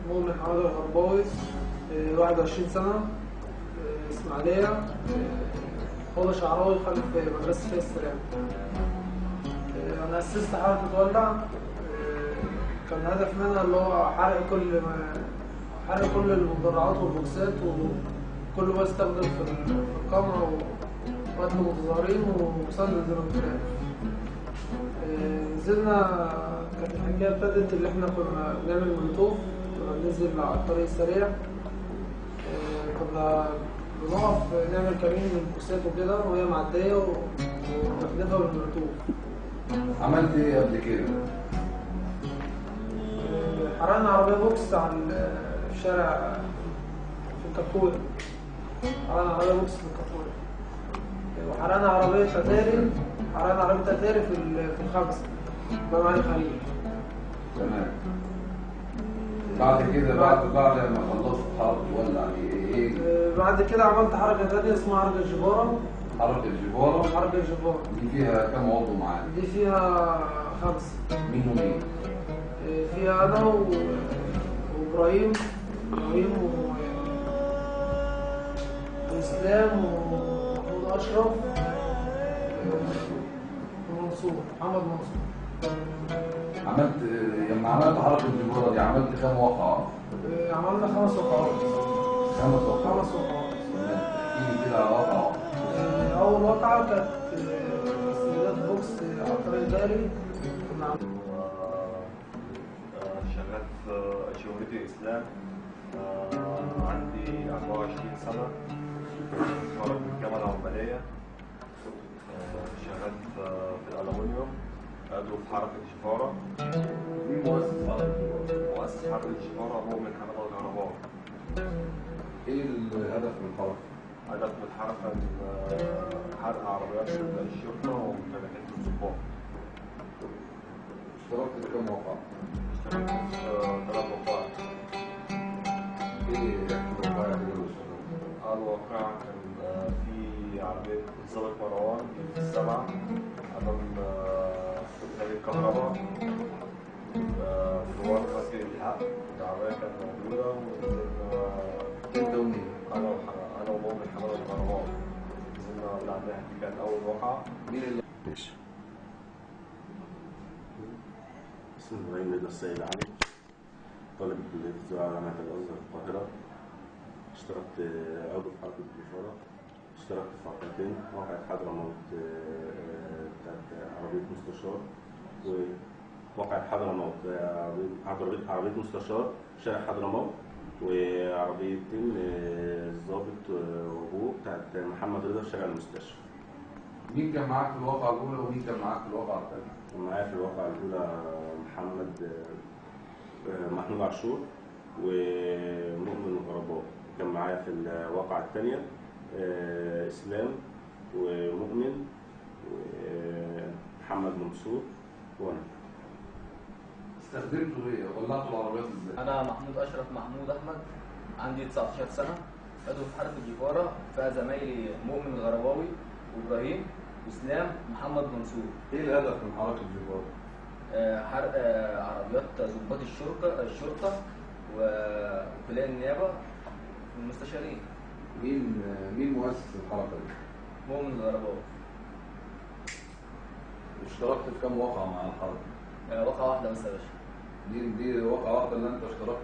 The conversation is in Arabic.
مؤمن حماد الغرباوي، 21 سنة، إسماعيلية، حوض شعراوي خلف مدرسة فيا السلام. أنا أسست حركة ولع. كان الهدف منها اللي هو حرق كل المدرعات والبوكسات وكل ما يستخدم في القمع وقتل المتظاهرين ومسدد الانقلاب. نزلنا، كانت الحكاية ابتدت اللي احنا كنا بنعمل مولوتوف، كنا بننزل على الطريق السريع، كنا بنقف نعمل كمين من البوكسات وكده وهي معدية ونحدفها بالمولوتوف. عملت ايه قبل كده؟ حرقنا عربية بوكس على الشارع في الكاكولا. حرقنا عربية بوكس في الكاكولا، وحرقنا عربية أتاري في الخمسة باب علي خليل. تمام. بعد كده بعد ما خلصت حركة ولع ايه؟ بعد كده عملت حركة تانية اسمها حركة الجبارة. حركة الجبارة دي فيها كم عضو معاك؟ دي فيها 5. مين ومين؟ فيها أنا وإبراهيم وإسلام ومحمود أشرف ومنصور محمد منصور. لما عملت حركة الجبارة دي عملت كم وقعة؟ عملنا 5 وقعات. 5 وقعات. احكي لي كده على وقعة. أول وقعة كانت استبداد بوكس على الطريق الدائري. كنا شغال في شهرتي إسلام، عندي 24 سنة، خرج من الجامعة العمالية، شغال في الألمنيوم، عضو في حركة الشفارة. مين مؤسس حركة الجبارة؟ مؤسس حركة الشفارة مؤمن حماد الغرباوي. ايه الهدف من الحركة؟ هدف من الحركة حرق عربيات الشرطة وممتلكات الضباط. اشتركت في كم وقعة؟ اشتغلت في 3 وقائع. ايه الوقائع اللي أول واقعة كان في عربية سابق مروان في 7 أمام فريق الكهرباء، جوار مسجد الحق. العربية كانت موجودة ونزلنا انت ومين؟ أنا ومؤمن حماد الغرباوي. نزلنا ولعنا. دي كانت أول واقعة. مين اللي ماشي. اسمي إبراهيم رضا السيد علي، طالب كلية الزراعة جامعة الأزهر القاهرة. اشتركت عضو في حركة الجبارة. اشتركت في واقعتين، واقعة حضرموت بتاعت عربية مستشار، وواقعة حضرموت عربية مستشار شارع حضرموت، وعربيتين الضابط وابوه بتاعت محمد رضا شارع المستشفى. مين كان معاك في الواقعة الأولى ومين كان معاك في الواقعة الثانية؟ كان معايا في الواقعة الأولى محمود عاشور ومؤمن الغرباوي. كان معايا في الواقعة الثانية إسلام ومؤمن ومحمد منصور وأنا. استخدمتوا ايه؟ ولعتوا العربيات ازاي؟ أنا محمود أشرف محمود أحمد، عندي 19 سنة، عضو في حركة الجبارة، فيها زمايلي مؤمن الغرباوي وإبراهيم وإسلام محمد منصور. ايه الهدف من حركة الجبارة؟ حرق عربيات ضباط الشرطة ووكلاء النيابة والمستشارين. مين مؤسس الحركة دي؟ مؤمن الغرباوي. اشتركت في كم واقعة مع الحركة؟ واقعة واحدة بس يا باشا. دي واقعة واحدة اللي انت اشتركت